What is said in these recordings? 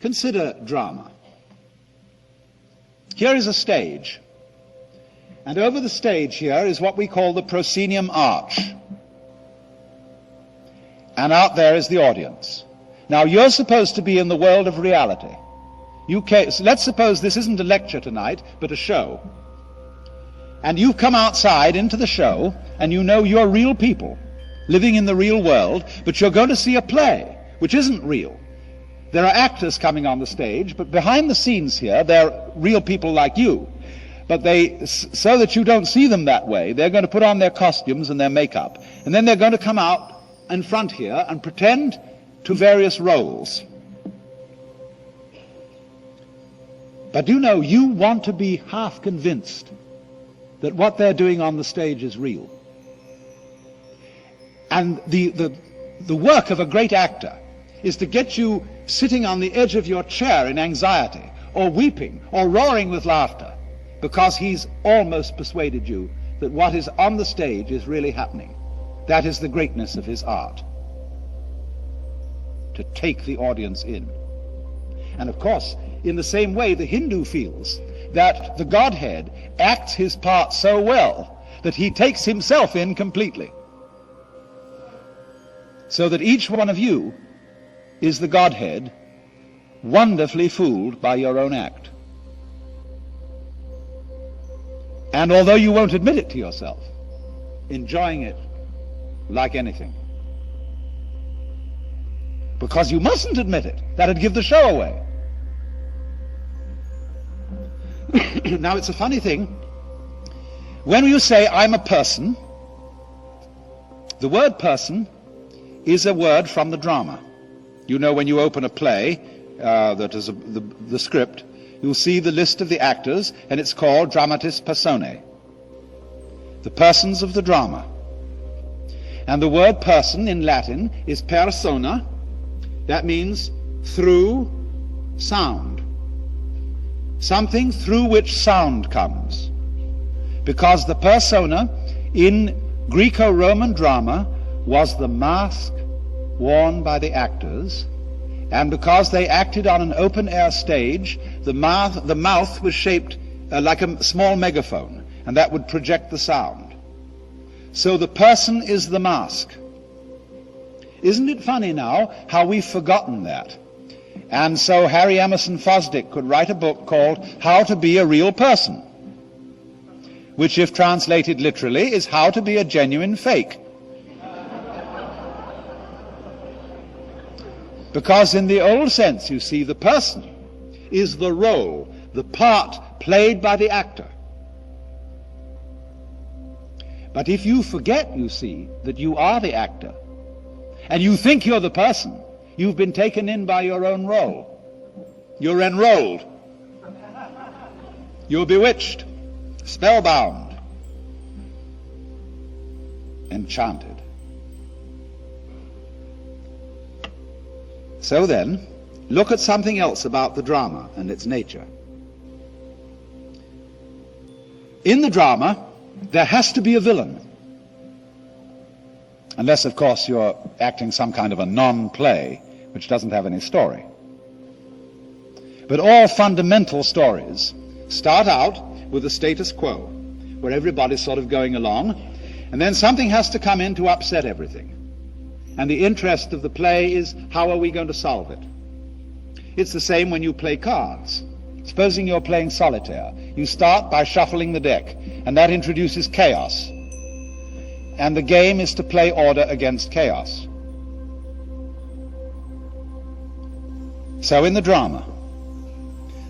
Consider drama. Here is a stage, and over the stage here is what we call the proscenium arch. And out there is the audience. Now you're supposed to be in the world of reality. So let's suppose this isn't a lecture tonight, but a show. And you've come outside into the show, and you know you're real people, living in the real world, but you're going to see a play, which isn't real. There are actors coming on the stage, but behind the scenes here, they're real people like you. But so that you don't see them that way, they're going to put on their costumes and their makeup. And then they're going to come out in front here and pretend to various roles. But you know, you want to be half convinced that what they're doing on the stage is real. And the work of a great actor is to get you sitting on the edge of your chair in anxiety, or weeping, or roaring with laughter, because he's almost persuaded you that what is on the stage is really happening. That is the greatness of his art, to take the audience in. And of course, in the same way, the Hindu feels that the Godhead acts his part so well that he takes himself in completely, so that each one of you is the Godhead, wonderfully fooled by your own act. And although you won't admit it to yourself, enjoying it like anything. Because you mustn't admit it. That'd give the show away. Now, it's a funny thing. When you say, I'm a person, the word person is a word from the drama. You know, when you open a play, that is the script, you'll see the list of the actors, and it's called dramatis personae, the persons of the drama. And the word person in Latin is persona. That means through sound. Something through which sound comes. Because the persona in Greco-Roman drama was the mask worn by the actors, and because they acted on an open-air stage, the mouth was shaped like a small megaphone, and that would project the sound. So the person is the mask. Isn't it funny now how we've forgotten that? And so Harry Emerson Fosdick could write a book called How to Be a Real Person, which, if translated literally, is How to Be a Genuine Fake. Because in the old sense, you see, the person is the role, the part played by the actor. But if you forget, you see, that you are the actor, and you think you're the person, you've been taken in by your own role. You're enrolled. You're bewitched, spellbound, enchanted. So then, look at something else about the drama and its nature. In the drama, there has to be a villain. Unless, of course, you're acting some kind of a non-play, which doesn't have any story. But all fundamental stories start out with the status quo, where everybody's sort of going along, and then something has to come in to upset everything. And the interest of the play is, how are we going to solve it? It's the same when you play cards. Supposing you're playing solitaire. You start by shuffling the deck, and that introduces chaos. And the game is to play order against chaos. So in the drama,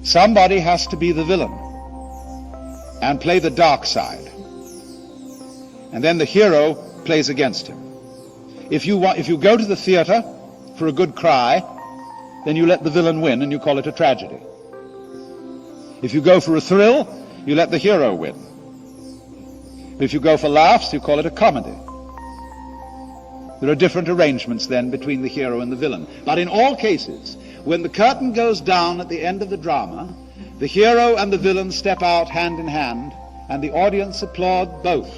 somebody has to be the villain and play the dark side. And then the hero plays against him. If you go to the theater for a good cry, then you let the villain win and you call it a tragedy. If you go for a thrill, you let the hero win. If you go for laughs, you call it a comedy. There are different arrangements then between the hero and the villain. But in all cases, when the curtain goes down at the end of the drama, the hero and the villain step out hand in hand, and the audience applaud both.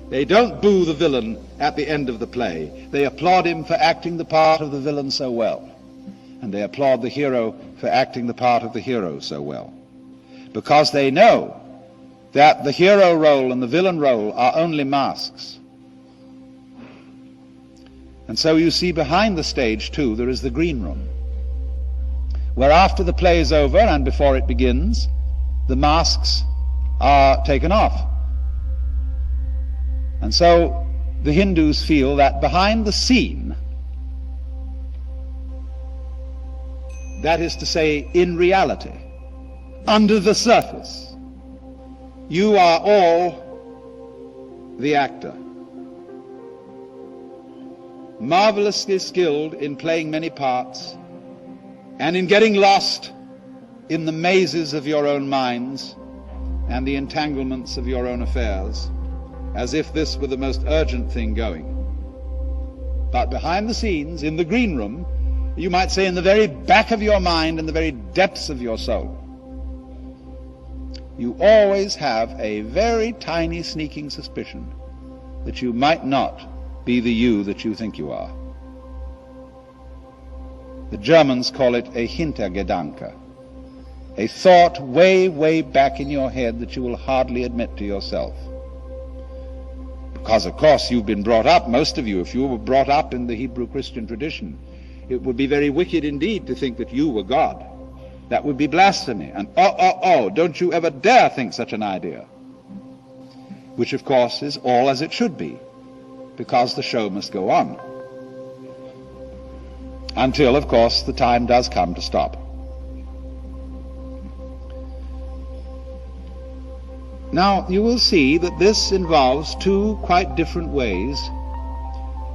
They don't boo the villain at the end of the play. They applaud him for acting the part of the villain so well. And they applaud the hero for acting the part of the hero so well, because they know that the hero role and the villain role are only masks. And so you see behind the stage too there is the green room, where after the play is over and before it begins, the masks are taken off. And so the Hindus feel that behind the scene, that is to say, in reality, under the surface, you are all the actor, marvelously skilled in playing many parts and in getting lost in the mazes of your own minds and the entanglements of your own affairs, as if this were the most urgent thing going. But behind the scenes, in the green room, you might say in the very back of your mind, in the very depths of your soul, you always have a very tiny sneaking suspicion that you might not be the you that you think you are. The Germans call it a Hintergedanke, a thought way, way back in your head that you will hardly admit to yourself. Because, of course, you've been brought up, most of you, if you were brought up in the Hebrew Christian tradition, it would be very wicked indeed to think that you were God. That would be blasphemy. And don't you ever dare think such an idea. Which, of course, is all as it should be, because the show must go on. Until, of course, the time does come to stop. Now, you will see that this involves two quite different ways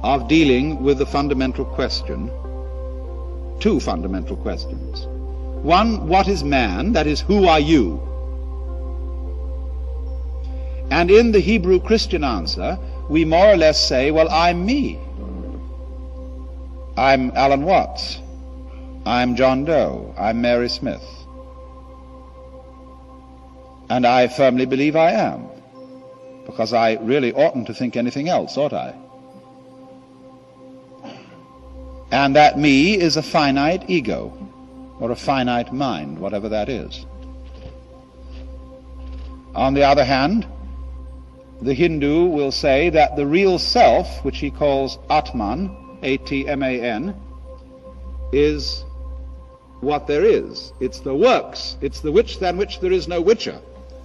of dealing with the fundamental question. Two fundamental questions. One, what is man? That is, who are you? And in the Hebrew Christian answer, we more or less say, well, I'm me. I'm Alan Watts. I'm John Doe. I'm Mary Smith. And I firmly believe I am, because I really oughtn't to think anything else, ought I? And that me is a finite ego, or a finite mind, whatever that is. On the other hand, the Hindu will say that the real self, which he calls Atman, A-T-M-A-N, is what there is. It's the works. It's the which than which there is no whicher,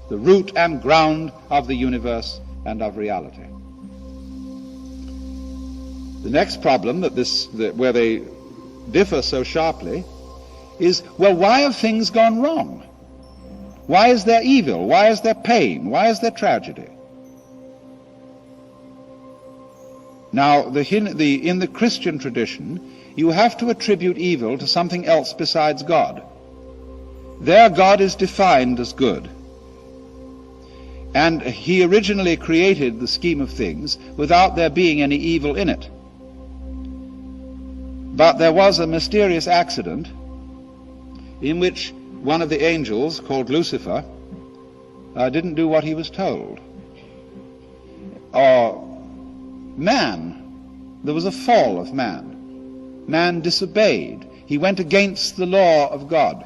the root and ground of the universe and of reality. The next problem where they differ so sharply is, well, why have things gone wrong? Why is there evil? Why is there pain? Why is there tragedy? Now, in the Christian tradition, you have to attribute evil to something else besides God. There, God is defined as good. And he originally created the scheme of things without there being any evil in it. But there was a mysterious accident in which one of the angels, called Lucifer, didn't do what he was told. There was a fall of man. Man disobeyed. He went against the law of God.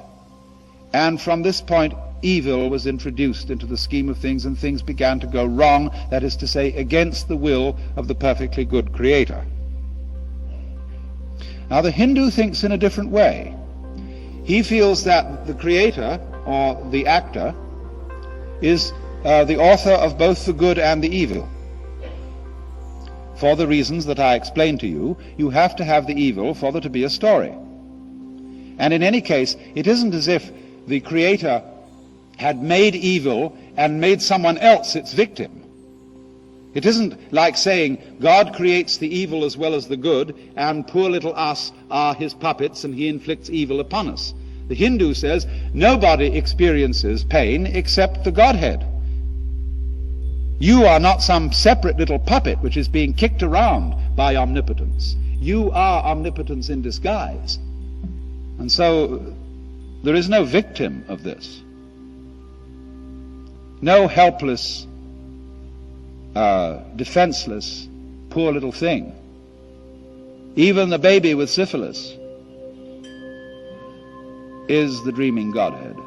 And from this point, evil was introduced into the scheme of things, and things began to go wrong, that is to say, against the will of the perfectly good Creator. Now, the Hindu thinks in a different way. He feels that the Creator, or the actor, is the author of both the good and the evil. For the reasons that I explained to you, you have to have the evil for there to be a story. And in any case, it isn't as if the Creator had made evil and made someone else its victim. It isn't like saying God creates the evil as well as the good, and poor little us are his puppets and he inflicts evil upon us. The Hindu says nobody experiences pain except the Godhead. You are not some separate little puppet which is being kicked around by omnipotence. You are omnipotence in disguise. And so there is no victim of this. No helpless, defenseless, poor little thing. Even the baby with syphilis is the dreaming Godhead.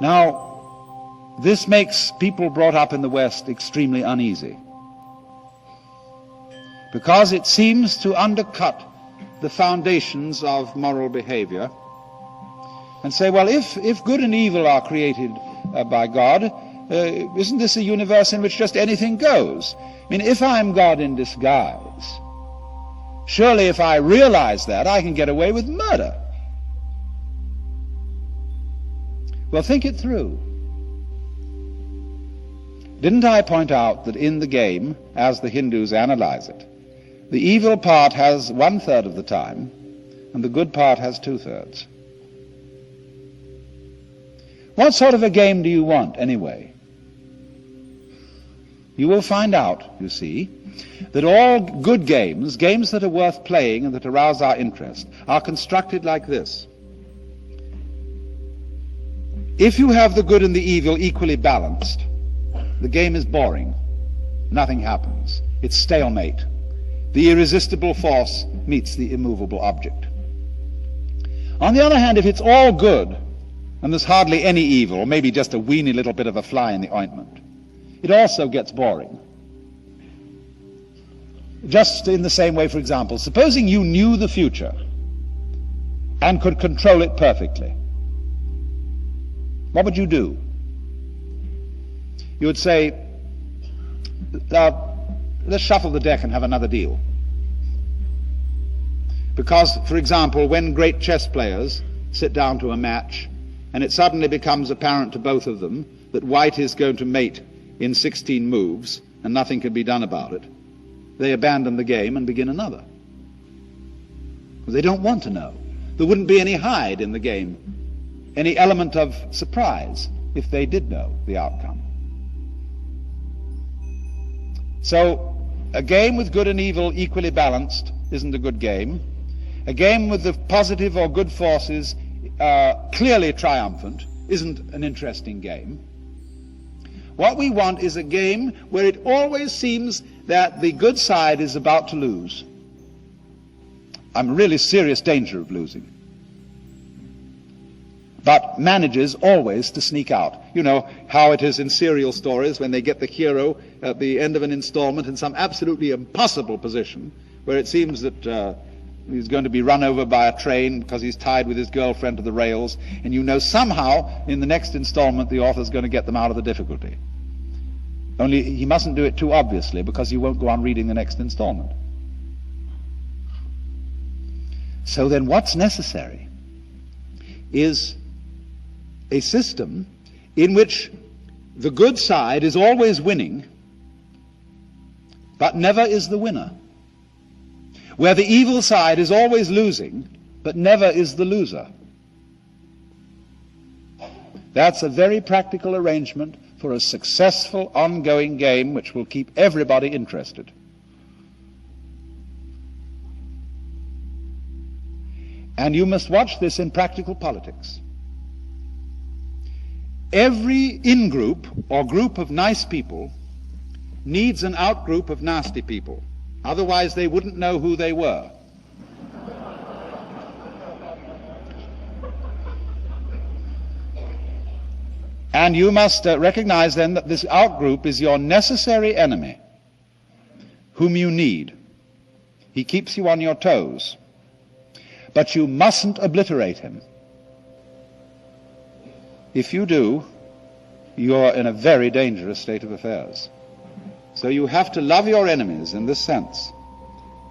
Now, this makes people brought up in the West extremely uneasy, because it seems to undercut the foundations of moral behavior and say, well, if good and evil are created by God, isn't this a universe in which just anything goes? I mean, if I'm God in disguise, surely if I realize that, I can get away with murder. Well, think it through. Didn't I point out that in the game, as the Hindus analyze it, the evil part has 1/3 of the time, and the good part has 2/3? What sort of a game do you want, anyway? You will find out, you see, that all good games, games that are worth playing and that arouse our interest, are constructed like this. If you have the good and the evil equally balanced, the game is boring. Nothing happens. It's stalemate. The irresistible force meets the immovable object. On the other hand, if it's all good, and there's hardly any evil, or maybe just a weeny little bit of a fly in the ointment, it also gets boring. Just in the same way, for example, supposing you knew the future and could control it perfectly, what would you do? You would say, let's shuffle the deck and have another deal. Because, for example, when great chess players sit down to a match and it suddenly becomes apparent to both of them that white is going to mate in 16 moves and nothing can be done about it, they abandon the game and begin another. Because they don't want to know. There wouldn't be any hide in the game, any element of surprise, if they did know the outcome. So, a game with good and evil equally balanced isn't a good game. A game with the positive or good forces clearly triumphant isn't an interesting game. What we want is a game where it always seems that the good side is about to lose. I'm in really serious danger of losing, but manages always to sneak out. You know how it is in serial stories when they get the hero at the end of an installment in some absolutely impossible position, where it seems that he's going to be run over by a train because he's tied with his girlfriend to the rails, and you know somehow in the next installment the author's going to get them out of the difficulty. Only he mustn't do it too obviously, because you won't go on reading the next installment. So then what's necessary is a system in which the good side is always winning, but never is the winner. Where the evil side is always losing, but never is the loser. That's a very practical arrangement for a successful ongoing game which will keep everybody interested. And you must watch this in practical politics. Every in-group or group of nice people needs an out-group of nasty people. Otherwise they wouldn't know who they were. And you must recognize then that this out-group is your necessary enemy, whom you need. He keeps you on your toes. But you mustn't obliterate him. If you do, you're in a very dangerous state of affairs. So you have to love your enemies in this sense,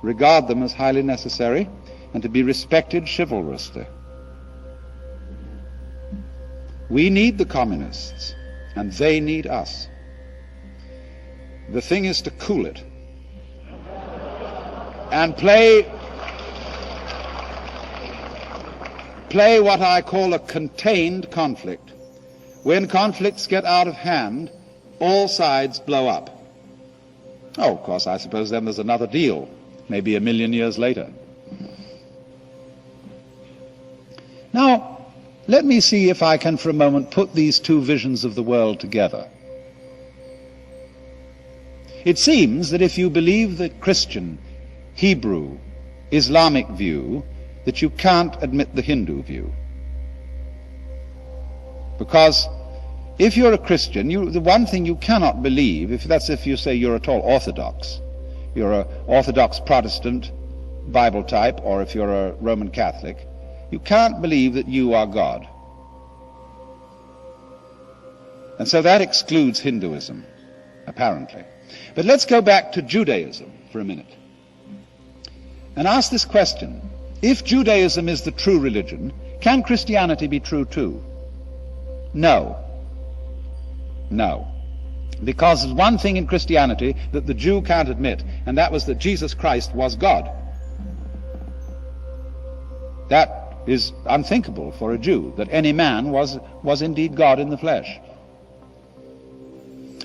regard them as highly necessary, and to be respected chivalrously. We need the communists, and they need us. The thing is to cool it and play what I call a contained conflict. When conflicts get out of hand, all sides blow up. Oh, of course, I suppose then there's another deal, maybe 1 million years later. Now, let me see if I can for a moment put these two visions of the world together. It seems that if you believe the Christian, Hebrew, Islamic view that you can't admit the Hindu view. Because if you're a Christian, the one thing you cannot believe, if you say you're at all Orthodox, you're an Orthodox Protestant Bible type, or if you're a Roman Catholic, you can't believe that you are God. And so that excludes Hinduism, apparently. But let's go back to Judaism for a minute and ask this question. If Judaism is the true religion, can Christianity be true too? No. No. Because there's one thing in Christianity that the Jew can't admit, and that was that Jesus Christ was God. That is unthinkable for a Jew, that any man was indeed God in the flesh.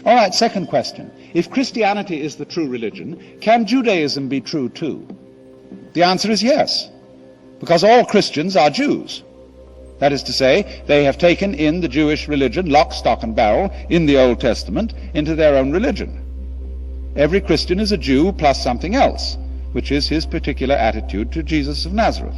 All right, second question. If Christianity is the true religion, can Judaism be true too? The answer is yes, because all Christians are Jews. That is to say, they have taken in the Jewish religion, lock, stock, and barrel, in the Old Testament, into their own religion. Every Christian is a Jew plus something else, which is his particular attitude to Jesus of Nazareth.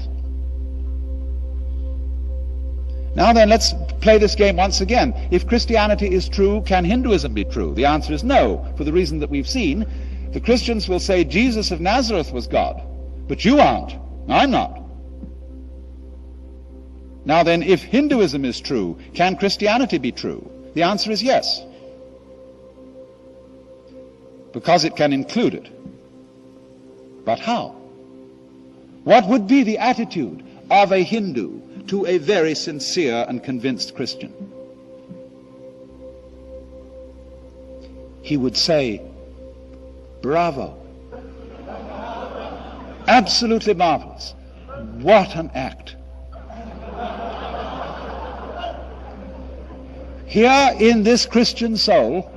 Now then, let's play this game once again. If Christianity is true, can Hinduism be true? The answer is no, for the reason that we've seen. The Christians will say Jesus of Nazareth was God, but you aren't. I'm not. Now then, if Hinduism is true, can Christianity be true? The answer is yes, because it can include it. But how? What would be the attitude of a Hindu to a very sincere and convinced Christian? He would say, bravo. Absolutely marvelous. What an act. Here in this Christian soul,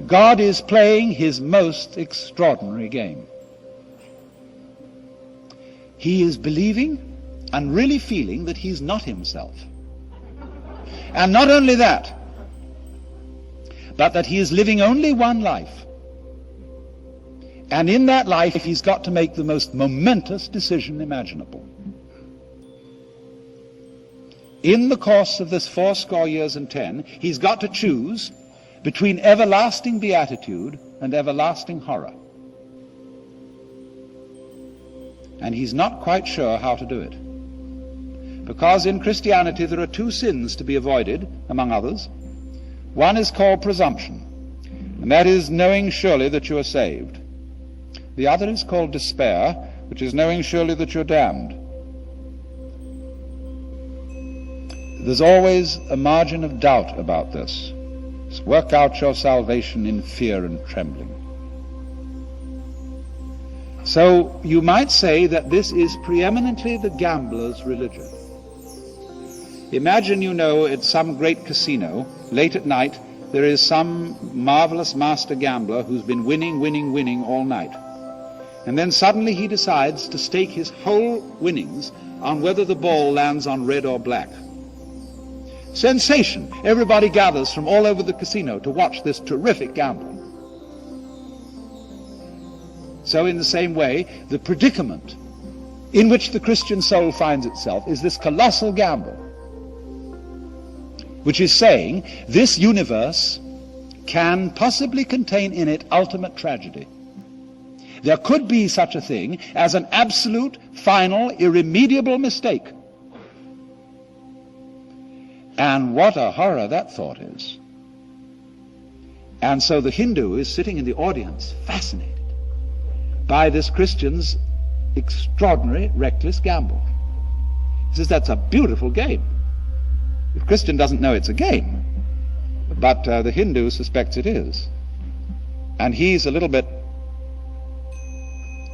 God is playing his most extraordinary game. He is believing and really feeling that he's not himself. And not only that, but that he is living only one life. And in that life, he's got to make the most momentous decision imaginable. In the course of this 80 years and 10, he's got to choose between everlasting beatitude and everlasting horror. And he's not quite sure how to do it. Because in Christianity there are two sins to be avoided, among others. One is called presumption, and that is knowing surely that you are saved. The other is called despair, which is knowing surely that you're damned. There's always a margin of doubt about this. Work out your salvation in fear and trembling. So you might say that this is preeminently the gambler's religion. Imagine, at some great casino, late at night, there is some marvelous master gambler who's been winning all night. And then suddenly he decides to stake his whole winnings on whether the ball lands on red or black. Sensation! Everybody gathers from all over the casino to watch this terrific gamble. So in the same way, the predicament in which the Christian soul finds itself is this colossal gamble, which is saying this universe can possibly contain in it ultimate tragedy. There could be such a thing as an absolute, final, irremediable mistake. And what a horror that thought is. And so the Hindu is sitting in the audience, fascinated by this Christian's extraordinary, reckless gamble. He says, that's a beautiful game. The Christian doesn't know it's a game, but the Hindu suspects it is. And he's a little bit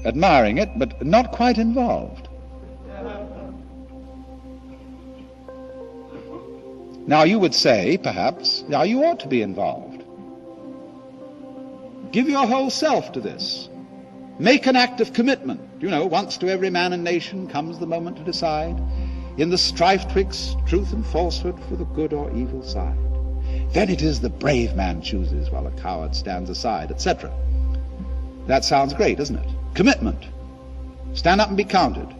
admiring it, but not quite involved. Now you would say, perhaps, now you ought to be involved. Give your whole self to this. Make an act of commitment. Once to every man and nation comes the moment to decide, in the strife twixt truth and falsehood, for the good or evil side. Then it is the brave man chooses, while the coward stands aside, etc. That sounds great, doesn't it? Commitment. Stand up and be counted.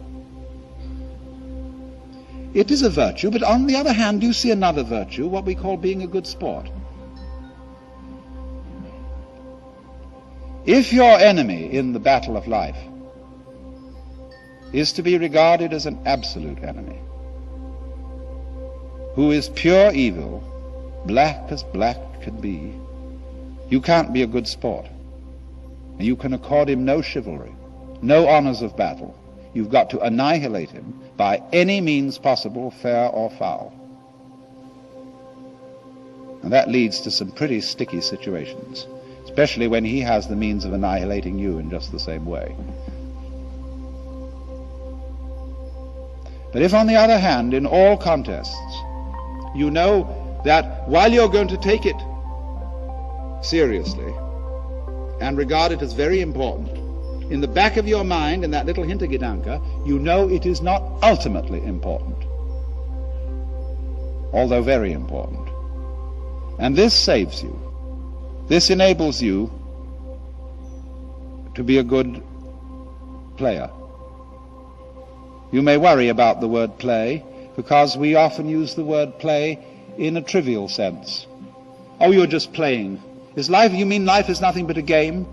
It is a virtue, but on the other hand, do you see another virtue, what we call being a good sport? If your enemy in the battle of life is to be regarded as an absolute enemy, who is pure evil, black as black can be, you can't be a good sport. You can accord him no chivalry, no honors of battle. You've got to annihilate him by any means possible, fair or foul. And that leads to some pretty sticky situations, especially when he has the means of annihilating you in just the same way. But if, on the other hand, in all contests, you know that while you're going to take it seriously and regard it as very important, in the back of your mind, in that little Hintergedanke, you know it is not ultimately important, although very important. And this saves you. This enables you to be a good player. You may worry about the word play, because we often use the word play in a trivial sense. Oh, you're just playing. Is life, you mean life is nothing but a game?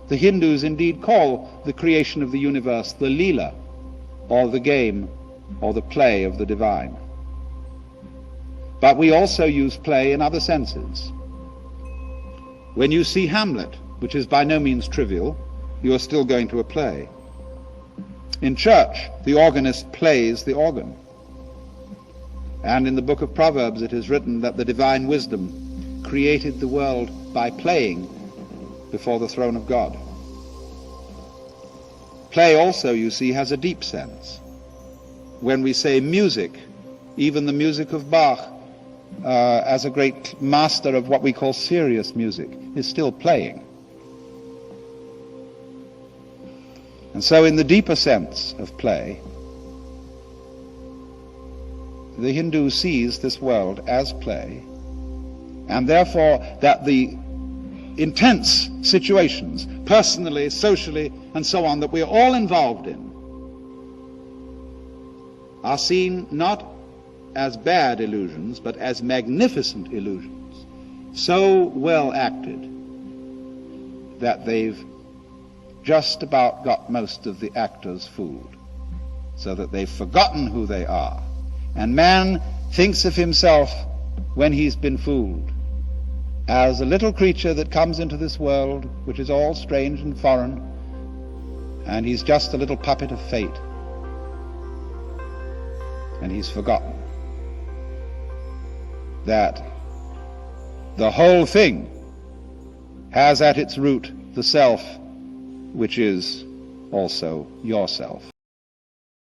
The Hindus indeed call the creation of the universe the Leela, or the game, or the play of the divine. But we also use play in other senses. When you see Hamlet, which is by no means trivial, you are still going to a play. In church, the organist plays the organ. And in the book of Proverbs it is written that the divine wisdom created the world by playing before the throne of God. Play also, you see, has a deep sense. When we say music, even the music of Bach, as a great master of what we call serious music, is still playing. And so in the deeper sense of play, the Hindu sees this world as play, and therefore that the intense situations, personally, socially, and so on, that we are all involved in, are seen not as bad illusions, but as magnificent illusions, so well acted that they've just about got most of the actors fooled, so that they've forgotten who they are. And man thinks of himself, when he's been fooled, as a little creature that comes into this world, which is all strange and foreign, and he's just a little puppet of fate. And he's forgotten that the whole thing has at its root the self, which is also yourself.